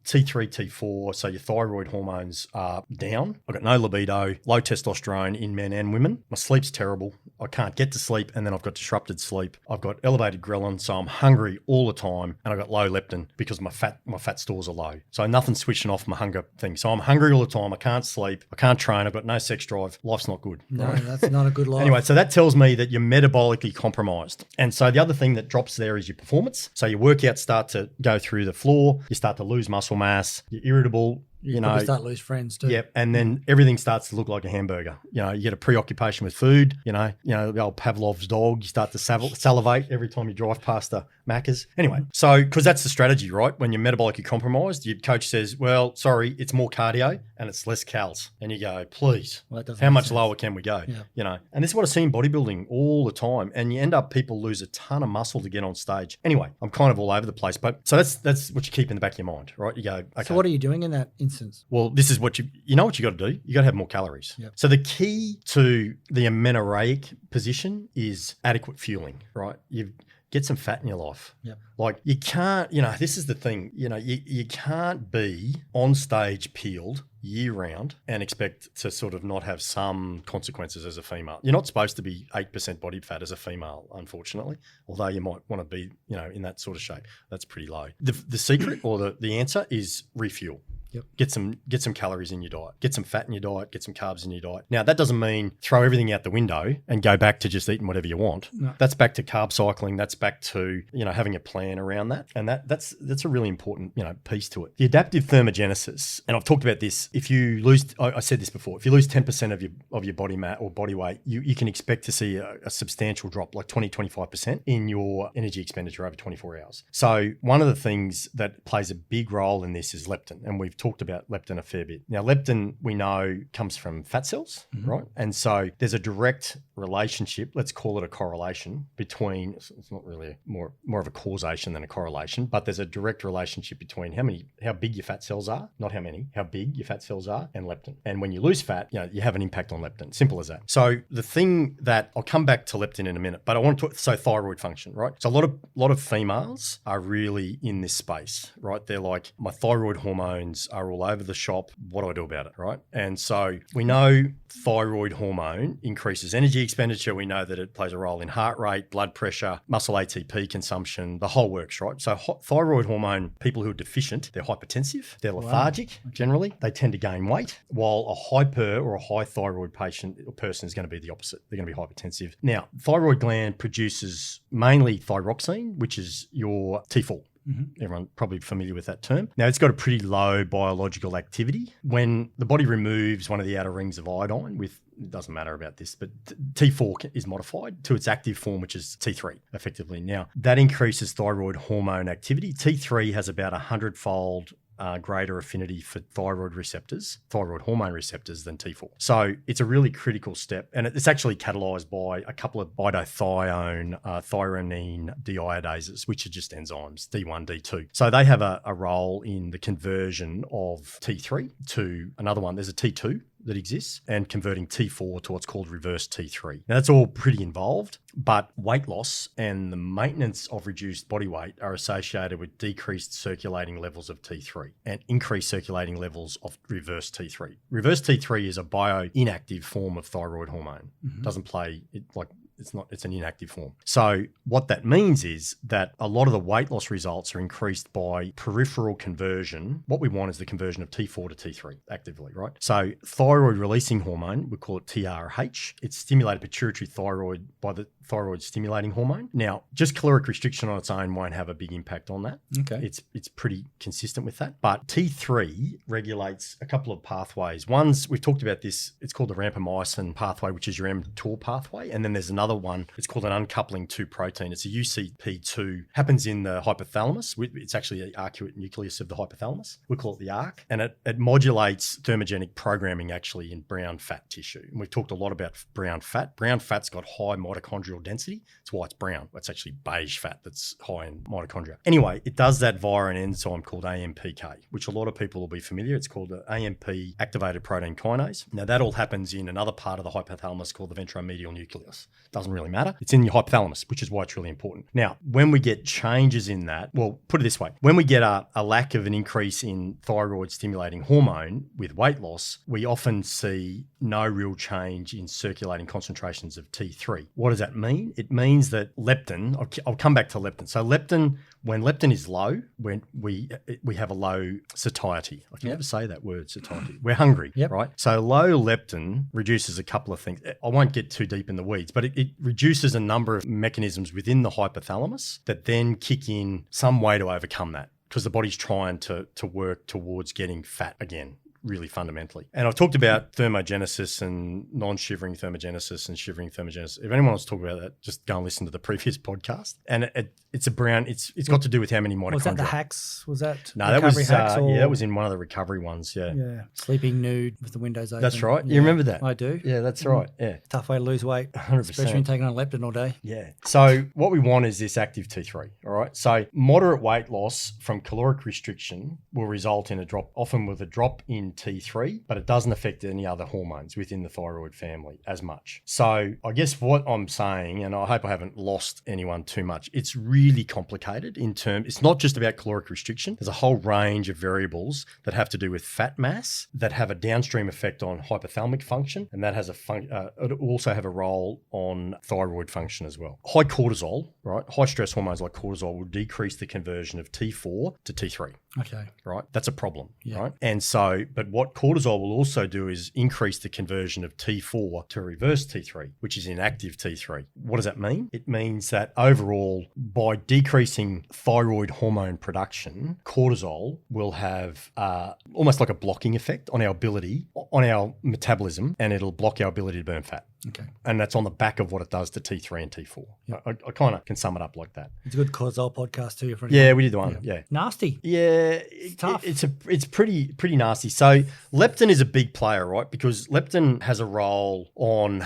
T3, T4, so your thyroid hormones are down. I've got no libido, low testosterone in men and women. My sleep's terrible. I can't get to sleep, and then I've got disrupted sleep. I've got elevated ghrelin, so I'm hungry all the time, and I've got low leptin because my fat stores are low. So nothing's switching off my hunger thing. So I'm hungry all the time. I can't sleep. I can't train. I've got no sex drive. Life's not good. No, that's not a good life. Anyway, so that tells me that you're metabolically compromised. And so the other thing that drops there is your performance. So your workouts start to go through the floor. You start to lose muscle mass. You're irritable. You probably start to lose friends too. Yep. And then everything starts to look like a hamburger. You get a preoccupation with food, the old Pavlov's dog. You start to salivate every time you drive past the Macca's. Anyway, so because that's the strategy, right? When you're metabolically compromised, your coach says, well, sorry, it's more cardio and it's less calories. And you go, please, how much lower can we go? Yeah. And this is what I see in bodybuilding all the time. And you end up, people lose a ton of muscle to get on stage. Anyway, I'm kind of all over the place. But so that's what you keep in the back of your mind, right? You go, okay. So what are you doing in that instance? Well, this is what you got to do. You got to have more calories. Yep. So the key to the amenorrheic position is adequate fueling, right? You get some fat in your life. Yep. Like you can't, this is the thing, you can't be on stage peeled year round and expect to sort of not have some consequences as a female. You're not supposed to be 8% body fat as a female, unfortunately, although you might want to be, in that sort of shape. That's pretty low. The secret or the answer is refuel. Yep. Get some calories in your diet, get some fat in your diet, get some carbs in your diet. Now, that doesn't mean throw everything out the window and go back to just eating whatever you want. No. That's back to carb cycling. That's back to, having a plan around that. And that's a really important, piece to it. The adaptive thermogenesis, and I've talked about this, if you lose, I said this before, if you lose 10% of your body mass or body weight, you can expect to see a substantial drop, like 20-25% in your energy expenditure over 24 hours. So one of the things that plays a big role in this is leptin. And we've talked about leptin a fair bit. Now, leptin, we know, comes from fat cells, right? And so there's a direct relationship, let's call it a correlation between, it's not really more of a causation than a correlation, but there's a direct relationship between how big your fat cells are, not how big your fat cells are, and leptin. And when you lose fat, you have an impact on leptin. Simple as that. So the thing that, I'll come back to leptin in a minute, but I want to talk, so thyroid function, right? So a lot of females are really in this space, right? They're like, my thyroid hormones are all over the shop. What do I do about it, right? And so we know thyroid hormone increases energy expenditure. We know that it plays a role in heart rate, blood pressure, muscle ATP consumption, the whole works, right? So thyroid hormone, people who are deficient, they're hypertensive, they're lethargic generally. They tend to gain weight, while a hyper or a high thyroid patient or person is going to be the opposite. They're going to be hypertensive. Now, thyroid gland produces mainly thyroxine, which is your T4. Everyone probably familiar with that term. Now, it's got a pretty low biological activity. When the body removes one of the outer rings of iodine with, it doesn't matter about this, but T4 is modified to its active form, which is T3, effectively. Now, that increases thyroid hormone activity. T3 has about 100-fold greater affinity for thyroid hormone receptors than T4. So it's a really critical step. And it's actually catalyzed by a couple of bidothione, thymine deiodidases, which are just enzymes, D1, D2. So they have a role in the conversion of T3 to another one. There's a T2 that exists, and converting T4 to what's called reverse T3. Now, that's all pretty involved, but weight loss and the maintenance of reduced body weight are associated with decreased circulating levels of T3 and increased circulating levels of reverse T3. Reverse T3 is a bioinactive form of thyroid hormone. Doesn't play it like it's an inactive form. So what that means is that a lot of the weight loss results are increased by peripheral conversion. What we want is the conversion of T4 to T3 actively, right? So thyroid releasing hormone, we call it TRH. It's stimulated pituitary thyroid by the thyroid stimulating hormone. Now, just caloric restriction on its own won't have a big impact on that. Okay. It's pretty consistent with that. But T3 regulates a couple of pathways. One's, we've talked about this, it's called the rapamycin pathway, which is your mTOR pathway. And then there's another one, it's called an uncoupling 2 protein. It's a UCP2, happens in the hypothalamus. It's actually the arcuate nucleus of the hypothalamus. We call it the ARC. And it modulates thermogenic programming actually in brown fat tissue. And we've talked a lot about brown fat. Brown fat's got high mitochondrial density. It's why it's brown. It's actually beige fat that's high in mitochondria. Anyway, it does that via an enzyme called AMPK, which a lot of people will be familiar. It's called the AMP activated protein kinase. Now, that all happens in another part of the hypothalamus called the ventromedial nucleus. Doesn't really matter. It's in your hypothalamus, which is why it's really important. Now, when we get changes in that, well, put it this way. When we get a lack of an increase in thyroid stimulating hormone with weight loss, we often see no real change in circulating concentrations of T3. What does that mean? It means that leptin, I'll come back to leptin. So leptin, when leptin is low, when we have a low satiety. I can never say that word, satiety. We're hungry, right? So low leptin reduces a couple of things. I won't get too deep in the weeds, but it reduces a number of mechanisms within the hypothalamus that then kick in some way to overcome that, because the body's trying to work towards getting fat again, really fundamentally. And I've talked about thermogenesis and non-shivering thermogenesis and shivering thermogenesis. If anyone wants to talk about that, just go and listen to the previous podcast. And it's got to do with how many mitochondria. Was that the hacks? Was that no? That was that was in one of the recovery ones. Yeah. Sleeping nude with the windows open. That's right. Yeah. You remember that? I do. Yeah, that's right. Yeah. Tough way to lose weight, 100%. especially when taking on leptin all day. Yeah. So what we want is this active T3. All right. So moderate weight loss from caloric restriction will result in often with a drop in T3, but it doesn't affect any other hormones within the thyroid family as much. So I guess what I'm saying, and I hope I haven't lost anyone too much, it's really complicated it's not just about caloric restriction. There's a whole range of variables that have to do with fat mass that have a downstream effect on hypothalamic function, and that has it also have a role on thyroid function as well. High cortisol, right? High stress hormones like cortisol will decrease the conversion of T4 to T3. Okay. Right? That's a problem, right? And so, but what cortisol will also do is increase the conversion of T4 to reverse T3, which is inactive T3. What does that mean? It means that overall, by decreasing thyroid hormone production, cortisol will have almost like a blocking effect on our metabolism, and it'll block our ability to burn fat. Okay. And that's on the back of what it does to T3 and T4. Yep. I kind of can sum it up like that. It's a good cortisol podcast too. Yeah, we did one. Yeah. Nasty. Yeah. It's tough. It's pretty nasty. So So leptin is a big player, right? Because leptin has a role on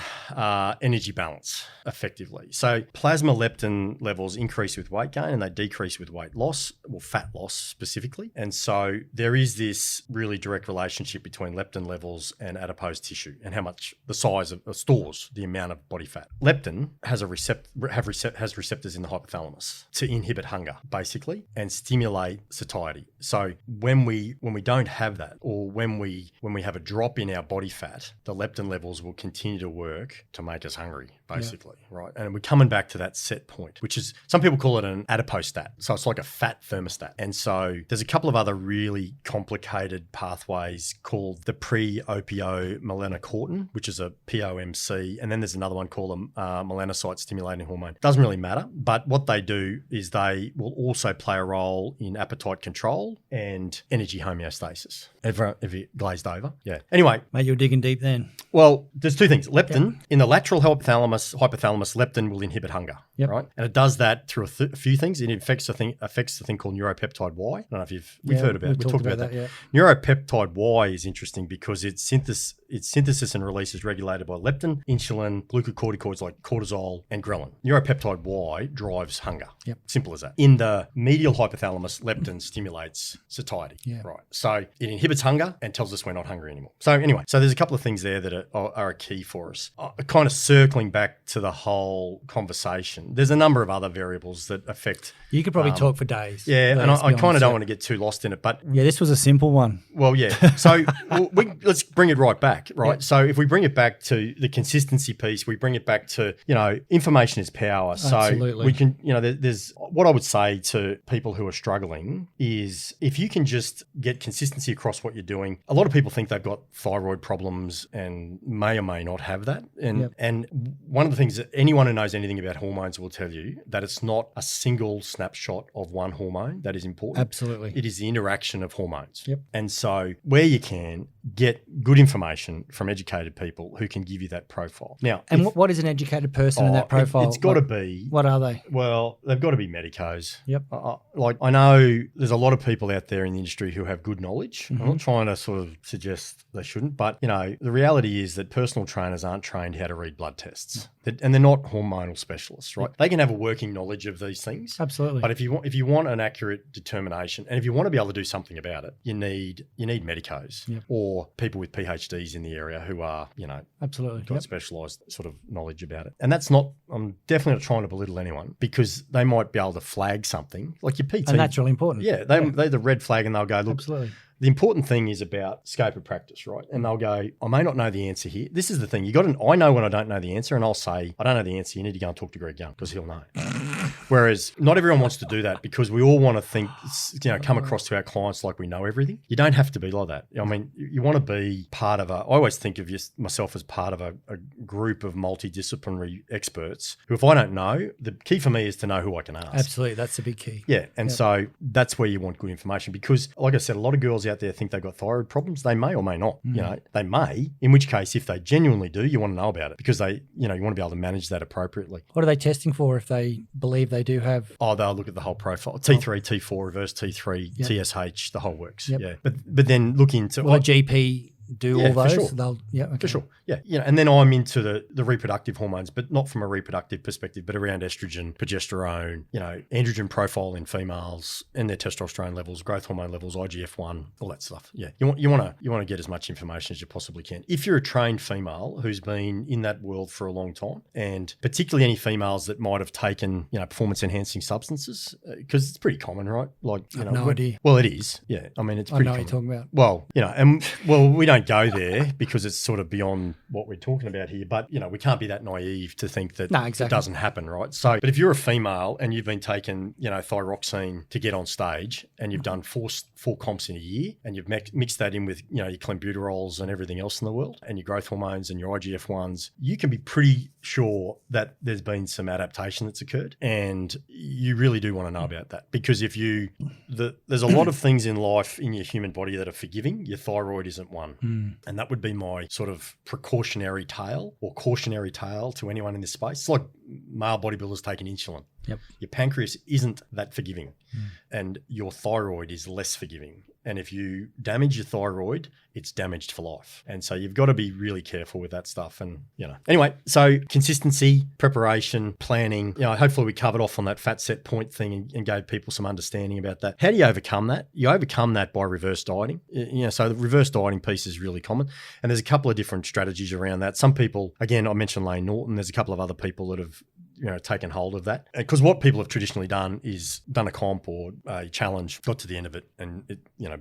energy balance effectively. So plasma leptin levels increase with weight gain and they decrease with weight loss, or fat loss specifically. And so there is this really direct relationship between leptin levels and adipose tissue and how much the size of stores the amount of body fat. Leptin has has receptors in the hypothalamus to inhibit hunger, basically, and stimulate satiety. So when we don't have that, or when we have a drop in our body fat, the leptin levels will continue to work to make us hungry, basically, right? And we're coming back to that set point, which is, some people call it an adipostat. So it's like a fat thermostat. And so there's a couple of other really complicated pathways called the pre-opiomelanocortin, which is a POMC, and then there's another one called a melanocyte stimulating hormone. Doesn't really matter, but what they do is they will also play a role in appetite control and energy homeostasis. If you glazed over. Yeah. Anyway. Mate, you're digging deep then. Well, there's two things. Leptin, in the lateral hypothalamus, leptin will inhibit hunger, right? And it does that through a few things. It affects a thing called neuropeptide Y. I don't know if we've heard about it. We talked about that. Yeah. Neuropeptide Y is interesting because its synthesis and release is regulated by leptin, insulin, glucocorticoids like cortisol, and ghrelin. Neuropeptide Y drives hunger. Yep. Simple as that. In the medial hypothalamus, leptin stimulates satiety. Yeah. Right. So it inhibits hunger and tells us we're not hungry anymore. So anyway, there's a couple of things there that are a key for us. Kind of circling back to the whole conversation, there's a number of other variables that affect. You could probably talk for days. Yeah, and I kind of don't want to get too lost in it, but yeah, this was a simple one. Well, yeah. So let's bring it right back, right? Yep. So if we bring it back to the consistency piece, we bring it back to, information is power. So absolutely. We can, there's what I would say to people who are struggling is if you can just get consistency across what you're doing. A lot of people think they've got thyroid problems and may or may not have that. And one of the things that anyone who knows anything about hormones will tell you that it's not a single snapshot of one hormone that is important. Absolutely. It is the interaction of hormones. Yep. And so where you can, get good information from educated people who can give you that profile. Now, and what is an educated person in that profile? It's got to be. What are they? Well, they've got to be medicos. Yep. I know there's a lot of people out there in the industry who have good knowledge. Mm-hmm. I'm not trying to sort of suggest they shouldn't, but the reality is that personal trainers aren't trained how to read blood tests, and they're not hormonal specialists, right? Yep. They can have a working knowledge of these things. Absolutely. But if you want an accurate determination, and if you want to be able to do something about it, you need medicos. Yep. Or people with PhDs in the area who are, absolutely got specialised sort of knowledge about it. And that's not, I'm definitely not trying to belittle anyone because they might be able to flag something like your PT. And that's really important. Yeah, they're the red flag and they'll go, look, absolutely. The important thing is about scope of practice, right? And they'll go, I may not know the answer here. This is the thing. I know when I don't know the answer, and I'll say, I don't know the answer. You need to go and talk to Greg Young because he'll know. Whereas not everyone wants to do that because we all want to think, come across to our clients like we know everything. You don't have to be like that. I mean, you want to be part of I always think of myself as part of a group of multidisciplinary experts who, if I don't know, the key for me is to know who I can ask. Absolutely. That's the big key. Yeah. And so that's where you want good information because, like I said, a lot of girls out there think they've got thyroid problems. They may or may not. They may, in which case, if they genuinely do, you want to know about it because you want to be able to manage that appropriately. What are they testing for if they believe they do have? Oh, they'll look at the whole profile. T3, T4, reverse T3, TSH, the whole works. Yep. Yeah. But then look into... Will a GP do all those? For sure. Okay. For sure. Yeah. And then I'm into the reproductive hormones, but not from a reproductive perspective, but around estrogen, progesterone, androgen profile in females and their testosterone levels, growth hormone levels, IGF-1, all that stuff. Yeah. You want to get as much information as you possibly can. If you're a trained female who's been in that world for a long time, and particularly any females that might have taken, performance enhancing substances, because it's pretty common, right? Like, I have no idea. Well, it is. Yeah. I mean, it's pretty common. I know what you're talking about. Well, we don't go there because it's sort of beyond what we're talking about here, but we can't be that naive to think that it doesn't happen, right? So, but if you're a female and you've been taking, thyroxine to get on stage and you've done four comps in a year and you've mixed that in with, your clenbuterols and everything else in the world and your growth hormones and your IGF-1s, you can be pretty sure that there's been some adaptation that's occurred, and you really do want to know about that because there's a lot of things in life in your human body that are forgiving. Your thyroid isn't one. And that would be my sort of precautionary tale or cautionary tale to anyone in this space. It's like male bodybuilders taking insulin. Yep. Your pancreas isn't that forgiving and your thyroid is less forgiving. And if you damage your thyroid, it's damaged for life. And so you've got to be really careful with that stuff. And, anyway, so consistency, preparation, planning, hopefully we covered off on that fat set point thing and gave people some understanding about that. How do you overcome that? You overcome that by reverse dieting. So the reverse dieting piece is really common. And there's a couple of different strategies around that. Some people, again, I mentioned Lane Norton, there's a couple of other people that have taken hold of that. Because what people have traditionally done is done a comp or a challenge, got to the end of it and,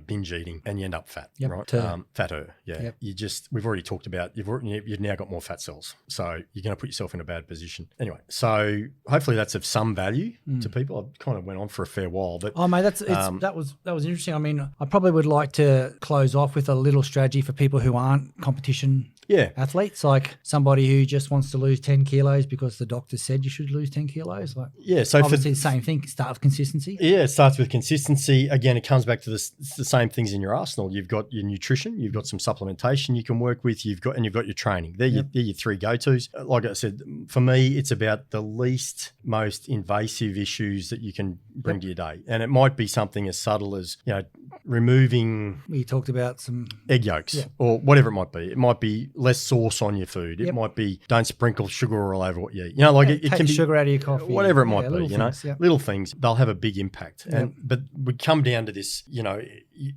binge eating and you end up fat, right? Fatter, yeah. Yep. We've already talked about, you've now got more fat cells. So you're going to put yourself in a bad position. Anyway, so hopefully that's of some value to people. I kind of went on for a fair while. But oh, mate, that was interesting. I mean, I probably would like to close off with a little strategy for people who aren't competition athletes, like somebody who just wants to lose 10 kilos because the doctor said you should lose 10 kilos. So obviously the same thing, start with consistency. Yeah, it starts with consistency. Again, it comes back to the same things in your arsenal. You've got your nutrition, you've got some supplementation you can work with, you've got your training. They're your three go-tos. Like I said, for me, it's about the least most invasive issues that you can bring to your day. And it might be something as subtle as, removing... We talked about some... egg yolks or whatever it might be. It might be less sauce on your food. It might be don't sprinkle sugar all over what you eat. It can be sugar out of your coffee. Whatever it might be, little things, they'll have a big impact. But we come down to this,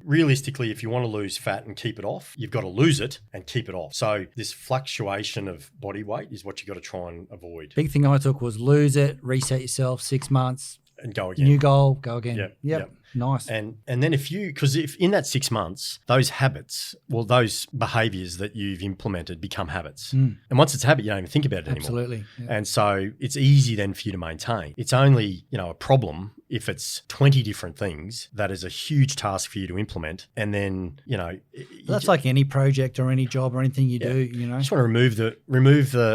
realistically, if you want to lose fat and keep it off, you've got to lose it and keep it off. So this fluctuation of body weight is what you've got to try and avoid. Big thing I took was lose it, reset yourself, 6 months. And go again. New goal, go again. Yep. Nice. And then if in that 6 months, those habits, those behaviors that you've implemented become habits. And once it's a habit, you don't even think about it anymore. Absolutely. Yeah. And so it's easy then for you to maintain. It's only, a problem if it's 20 different things. That is a huge task for you to implement. And then, that's like any project or any job or anything you do, You just want to remove the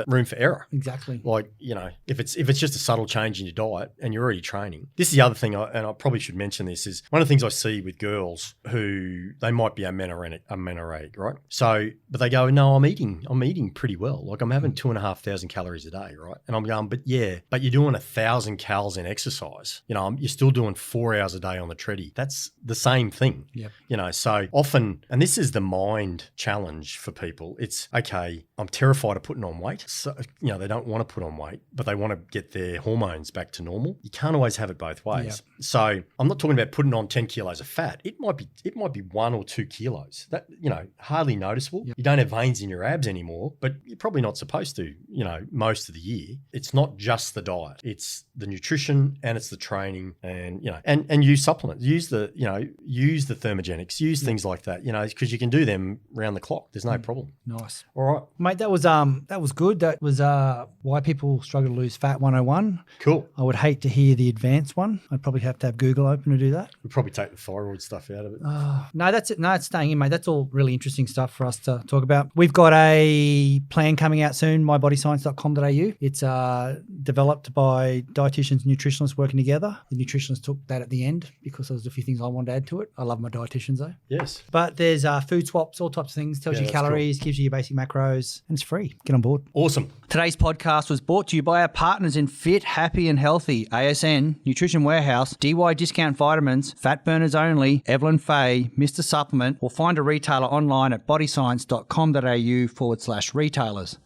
room for error. Exactly. Like, if it's just a subtle change in your diet and you're already training. This is the other thing, and I probably should mention this, is one of the things I see with girls who they might be amenorrheic, right? So, but they go, no, I'm eating pretty well. Like I'm having 2,500 calories a day, right? And I'm going, but you're doing 1,000 calories in exercise. You're still doing 4 hours a day on the treadie. That's the same thing. Yep. So often, and this is the mind challenge for people. It's okay, I'm terrified of putting on weight. So, they don't want to put on weight, but they want to get their hormones back to normal. You can't always have it both ways. Yep. So I'm not talking about putting on 10 kilos of fat. It might be 1 or 2 kilos. That, hardly noticeable. Yep. You don't have veins in your abs anymore, but you're probably not supposed to, most of the year. It's not just the diet. It's the nutrition and it's the training and, and use supplements. Use the Thermogenesis, use things like that, because you can do them round the clock. There's no problem. Nice. All right. Mate, that was good. That was why people struggle to lose fat 101. Cool. I would hate to hear the advanced one. I'd probably have to have Google open to do that. We'll probably take the thyroid stuff out of it. No, that's it. No, it's staying in, mate. That's all really interesting stuff for us to talk about. We've got a plan coming out soon, mybodyscience.com.au. It's developed by dietitians and nutritionists working together. The nutritionist took that at the end because there was a few things I wanted to add to it. I love my dietitians though. Yes. But there's food swaps, all types of things. Tells you calories, gives you your basic macros, and it's free. Get on board. Awesome. Today's podcast was brought to you by our partners in Fit, Happy and Healthy, ASN, Nutrition Warehouse, DY Discount Vitamins, Fat Burners Only, Evelyn Faye, Mr. Supplement, or find a retailer online at bodyscience.com.au/retailers.